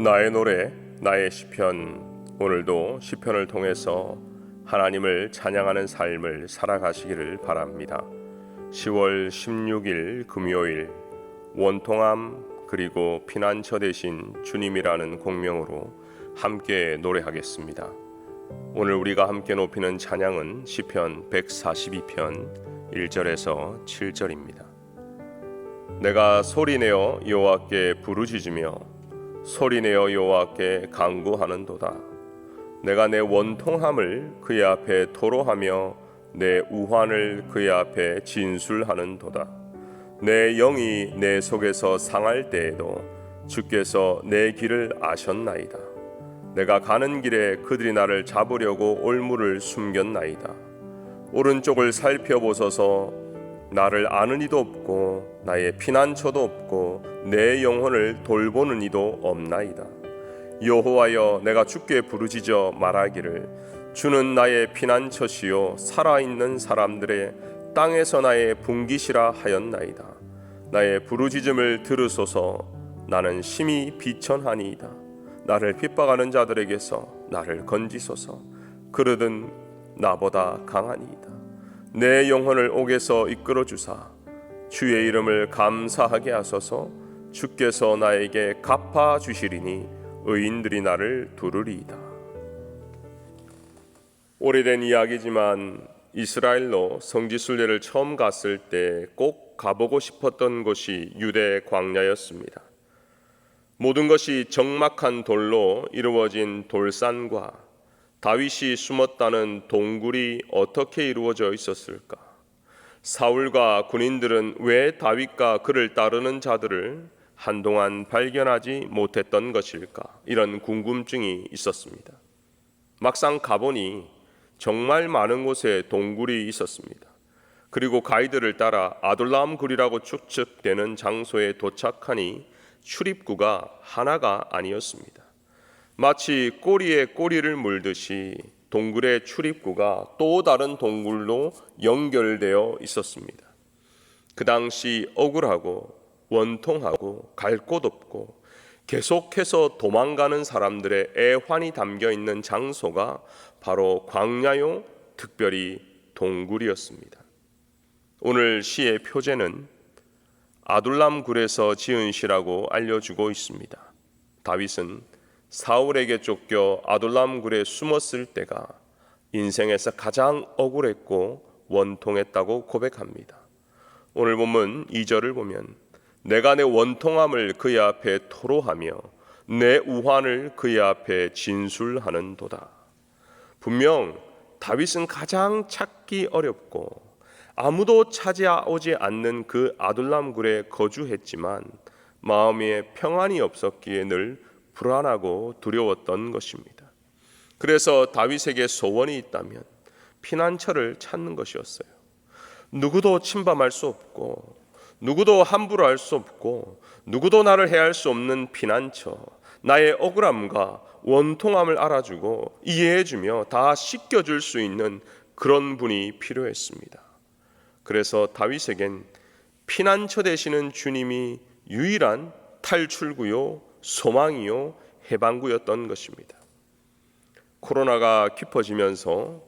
나의 노래, 나의 시편. 오늘도 시편을 통해서 하나님을 찬양하는 삶을 살아가시기를 바랍니다. 10월 16일 금요일, 원통함 그리고 피난처 되신 주님이라는 공명으로 함께 노래하겠습니다. 오늘 우리가 함께 높이는 찬양은 시편 142편 1절에서 7절입니다. 내가 소리내어 여호와께 부르짖으며 소리내어 여호와께 간구하는도다. 내가 내 원통함을 그의 앞에 토로하며 내 우환을 그의 앞에 진술하는도다. 내 영이 내 속에서 상할 때에도 주께서 내 길을 아셨나이다. 내가 가는 길에 그들이 나를 잡으려고 올무를 숨겼나이다. 오른쪽을 살펴보소서. 나를 아는 이도 없고 나의 피난처도 없고 내 영혼을 돌보는 이도 없나이다. 여호와여, 내가 주께 부르짖어 말하기를 주는 나의 피난처시요 살아있는 사람들의 땅에서 나의 분깃이라 하였나이다. 나의 부르짖음을 들으소서. 나는 심히 비천하니이다. 나를 핍박하는 자들에게서 나를 건지소서. 그러든 나보다 강하니이다. 내 영혼을 옥에서 이끌어 주사 주의 이름을 감사하게 하소서. 주께서 나에게 갚아 주시리니 의인들이 나를 두르리이다. 오래된 이야기지만 이스라엘로 성지순례를 처음 갔을 때 꼭 가보고 싶었던 곳이 유대 광야였습니다. 모든 것이 적막한 돌로 이루어진 돌산과 다윗이 숨었다는 동굴이 어떻게 이루어져 있었을까? 사울과 군인들은 왜 다윗과 그를 따르는 자들을 한동안 발견하지 못했던 것일까? 이런 궁금증이 있었습니다. 막상 가보니 정말 많은 곳에 동굴이 있었습니다. 그리고 가이드를 따라 아둘람 굴이라고 추측되는 장소에 도착하니 출입구가 하나가 아니었습니다. 마치 꼬리에 꼬리를 물듯이 동굴의 출입구가 또 다른 동굴로 연결되어 있었습니다. 그 당시 억울하고 원통하고 갈 곳 없고 계속해서 도망가는 사람들의 애환이 담겨 있는 장소가 바로 광야요, 특별히 동굴이었습니다. 오늘 시의 표제는 아둘람 굴에서 지은 시라고 알려주고 있습니다. 다윗은 사울에게 쫓겨 아둘람 굴에 숨었을 때가 인생에서 가장 억울했고 원통했다고 고백합니다. 오늘 본문 2절을 보면 내가 내 원통함을 그의 앞에 토로하며 내 우환을 그의 앞에 진술하는도다. 분명 다윗은 가장 찾기 어렵고 아무도 찾아오지 않는 그 아둘람 굴에 거주했지만 마음에 평안이 없었기에 늘 불안하고 두려웠던 것입니다. 그래서 다윗에게 소원이 있다면 피난처를 찾는 것이었어요. 누구도 침범할 수 없고 누구도 함부로 할 수 없고 누구도 나를 해할 수 없는 피난처, 나의 억울함과 원통함을 알아주고 이해해주며 다 씻겨줄 수 있는 그런 분이 필요했습니다. 그래서 다윗에겐 피난처 되시는 주님이 유일한 탈출구요, 소망이요, 해방구였던 것입니다. 코로나가 깊어지면서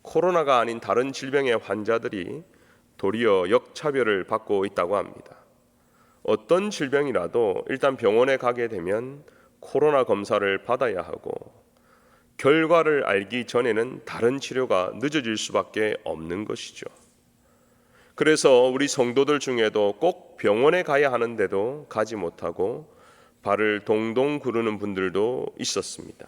코로나가 아닌 다른 질병의 환자들이 도리어 역차별을 받고 있다고 합니다. 어떤 질병이라도 일단 병원에 가게 되면 코로나 검사를 받아야 하고 결과를 알기 전에는 다른 치료가 늦어질 수밖에 없는 것이죠. 그래서 우리 성도들 중에도 꼭 병원에 가야 하는데도 가지 못하고 발을 동동 구르는 분들도 있었습니다.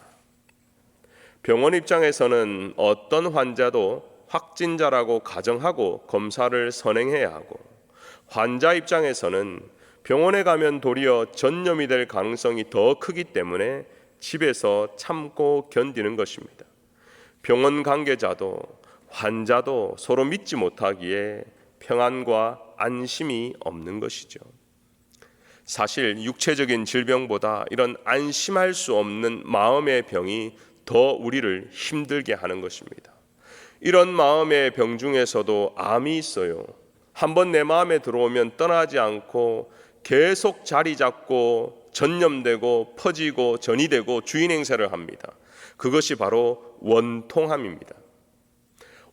병원 입장에서는 어떤 환자도 확진자라고 가정하고 검사를 선행해야 하고 환자 입장에서는 병원에 가면 도리어 전염이 될 가능성이 더 크기 때문에 집에서 참고 견디는 것입니다. 병원 관계자도 환자도 서로 믿지 못하기에 평안과 안심이 없는 것이죠. 사실 육체적인 질병보다 이런 안심할 수 없는 마음의 병이 더 우리를 힘들게 하는 것입니다. 이런 마음의 병 중에서도 암이 있어요. 한번 내 마음에 들어오면 떠나지 않고 계속 자리 잡고 전염되고 퍼지고 전이되고 주인 행세를 합니다. 그것이 바로 원통함입니다.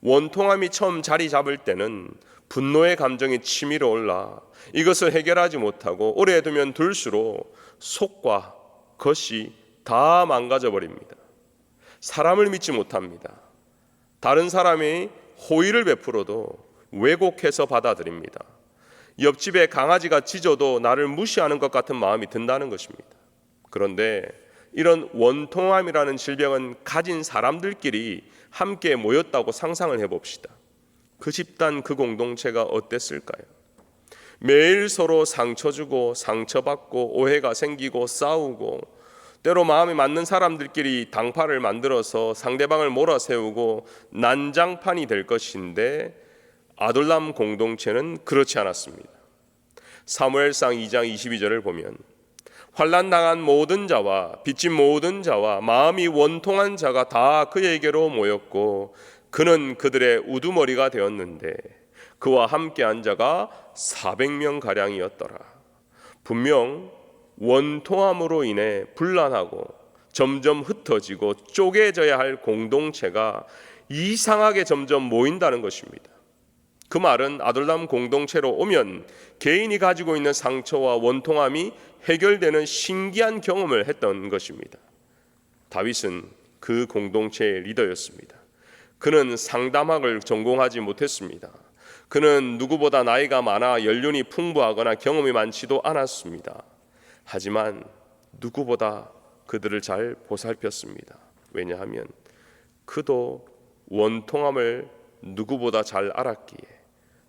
원통함이 처음 자리 잡을 때는 분노의 감정이 치밀어 올라 이것을 해결하지 못하고 오래 두면 둘수록 속과 겉이 다 망가져 버립니다. 사람을 믿지 못합니다. 다른 사람이 호의를 베풀어도 왜곡해서 받아들입니다. 옆집에 강아지가 짖어도 나를 무시하는 것 같은 마음이 든다는 것입니다. 그런데 이런 원통함이라는 질병은 가진 사람들끼리 함께 모였다고 상상을 해봅시다. 그 집단, 그 공동체가 어땠을까요? 매일 서로 상처 주고 상처받고 오해가 생기고 싸우고 때로 마음에 맞는 사람들끼리 당파를 만들어서 상대방을 몰아세우고 난장판이 될 것인데 아둘람 공동체는 그렇지 않았습니다. 사무엘상 2장 22절을 보면 환난당한 모든 자와 빚진 모든 자와 마음이 원통한 자가 다 그에게로 모였고 그는 그들의 우두머리가 되었는데 그와 함께한 자가 400명가량이었더라. 분명 원통함으로 인해 분란하고 점점 흩어지고 쪼개져야 할 공동체가 이상하게 점점 모인다는 것입니다. 그 말은 아둘람 공동체로 오면 개인이 가지고 있는 상처와 원통함이 해결되는 신기한 경험을 했던 것입니다. 다윗은 그 공동체의 리더였습니다. 그는 상담학을 전공하지 못했습니다. 그는 누구보다 나이가 많아 연륜이 풍부하거나 경험이 많지도 않았습니다. 하지만 누구보다 그들을 잘 보살폈습니다. 왜냐하면 그도 원통함을 누구보다 잘 알았기에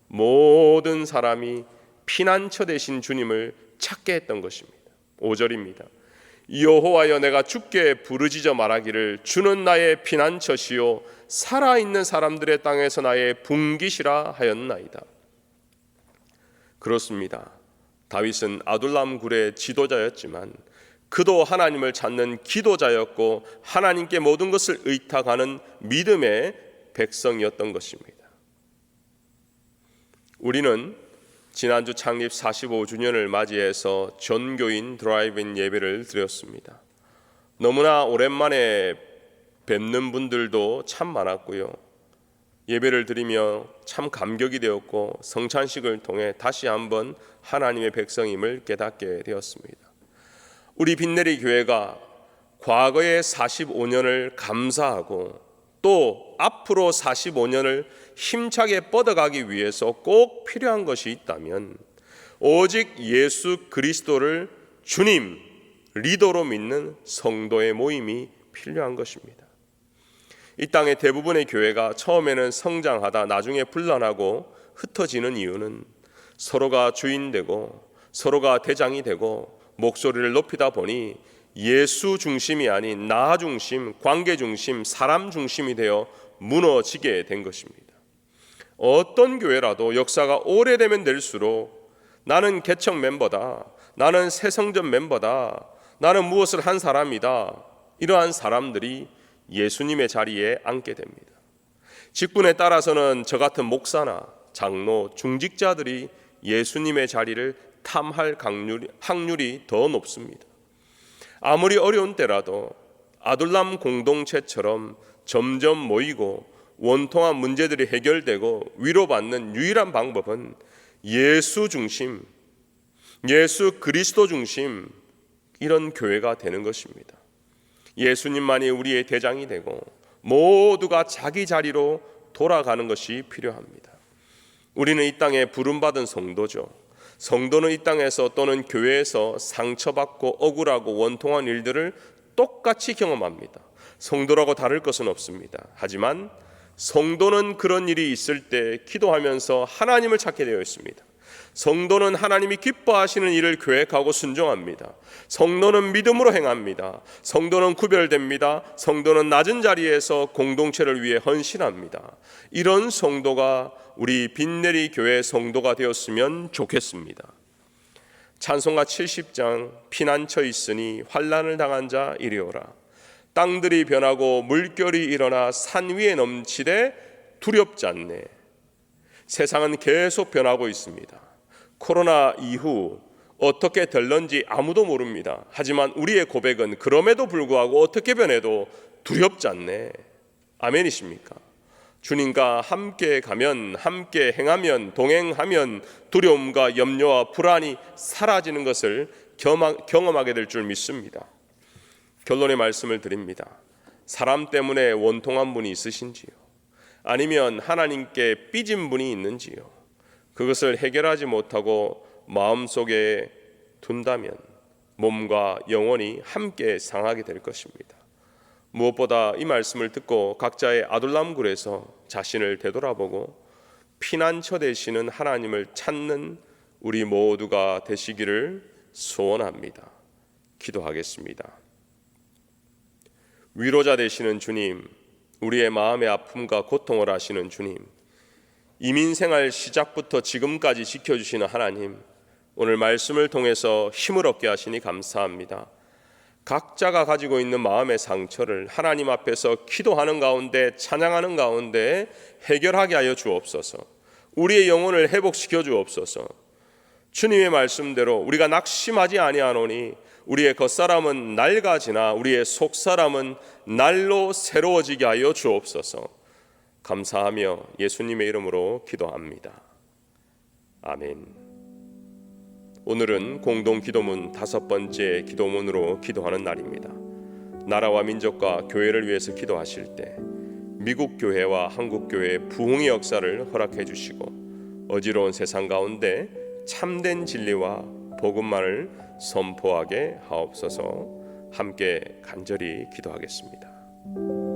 모든 사람이 피난처 되신 주님을 찾게 했던 것입니다. 5절입니다. 여호와여 내가 주께 부르짖어 말하기를 주는 나의 피난처시요 살아있는 사람들의 땅에서 나의 분깃이라 하였나이다. 그렇습니다. 다윗은 아둘람 굴의 지도자였지만 그도 하나님을 찾는 기도자였고 하나님께 모든 것을 의탁하는 믿음의 백성이었던 것입니다. 우리는 지난주 창립 45주년을 맞이해서 전교인 드라이브인 예배를 드렸습니다. 너무나 오랜만에 뵙는 분들도 참 많았고요. 예배를 드리며 참 감격이 되었고 성찬식을 통해 다시 한번 하나님의 백성임을 깨닫게 되었습니다. 우리 빈내리 교회가 과거의 45년을 감사하고 또 앞으로 45년을 힘차게 뻗어가기 위해서 꼭 필요한 것이 있다면 오직 예수 그리스도를 주님, 리더로 믿는 성도의 모임이 필요한 것입니다. 이 땅의 대부분의 교회가 처음에는 성장하다 나중에 분란하고 흩어지는 이유는 서로가 주인 되고 서로가 대장이 되고 목소리를 높이다 보니 예수 중심이 아닌 나 중심, 관계 중심, 사람 중심이 되어 무너지게 된 것입니다. 어떤 교회라도 역사가 오래되면 될수록 나는 개척 멤버다, 나는 새성전 멤버다, 나는 무엇을 한 사람이다, 이러한 사람들이 예수님의 자리에 앉게 됩니다. 직분에 따라서는 저 같은 목사나 장로, 중직자들이 예수님의 자리를 탐할 확률이 더 높습니다. 아무리 어려운 때라도 아둘람 공동체처럼 점점 모이고 원통한 문제들이 해결되고 위로받는 유일한 방법은 예수 중심, 예수 그리스도 중심 이런 교회가 되는 것입니다. 예수님만이 우리의 대장이 되고 모두가 자기 자리로 돌아가는 것이 필요합니다. 우리는 이 땅에 부름받은 성도죠. 성도는 이 땅에서 또는 교회에서 상처받고 억울하고 원통한 일들을 똑같이 경험합니다. 성도라고 다를 것은 없습니다. 하지만 성도는 그런 일이 있을 때 기도하면서 하나님을 찾게 되어 있습니다. 성도는 하나님이 기뻐하시는 일을 계획하고 순종합니다. 성도는 믿음으로 행합니다. 성도는 구별됩니다. 성도는 낮은 자리에서 공동체를 위해 헌신합니다. 이런 성도가 우리 빈내리 교회 성도가 되었으면 좋겠습니다. 찬송가 70장 피난처 있으니 환난을 당한 자 이리오라. 땅들이 변하고 물결이 일어나 산 위에 넘치되 두렵지 않네. 세상은 계속 변하고 있습니다. 코로나 이후 어떻게 될런지 아무도 모릅니다. 하지만 우리의 고백은 그럼에도 불구하고 어떻게 변해도 두렵지 않네. 아멘이십니까? 주님과 함께 가면, 함께 행하면, 동행하면 두려움과 염려와 불안이 사라지는 것을 경험하게 될 줄 믿습니다. 결론의 말씀을 드립니다. 사람 때문에 원통한 분이 있으신지요? 아니면 하나님께 삐진 분이 있는지요? 그것을 해결하지 못하고 마음속에 둔다면 몸과 영혼이 함께 상하게 될 것입니다. 무엇보다 이 말씀을 듣고 각자의 아둘람굴에서 자신을 되돌아보고 피난처 되시는 하나님을 찾는 우리 모두가 되시기를 소원합니다. 기도하겠습니다. 위로자 되시는 주님, 우리의 마음의 아픔과 고통을 아시는 주님, 이민생활 시작부터 지금까지 지켜주시는 하나님, 오늘 말씀을 통해서 힘을 얻게 하시니 감사합니다. 각자가 가지고 있는 마음의 상처를 하나님 앞에서 기도하는 가운데, 찬양하는 가운데 해결하게 하여 주옵소서. 우리의 영혼을 회복시켜 주옵소서. 주님의 말씀대로 우리가 낙심하지 아니하노니 우리의 겉사람은 낡아지나 우리의 속사람은 날로 새로워지게 하여 주옵소서. 감사하며 예수님의 이름으로 기도합니다. 아멘. 오늘은 공동기도문 5번째 기도문으로 기도하는 날입니다. 나라와 민족과 교회를 위해서 기도하실 때 미국 교회와 한국 교회의 부흥의 역사를 허락해 주시고 어지러운 세상 가운데 참된 진리와 복음만을 선포하게 하옵소서. 함께 간절히 기도하겠습니다.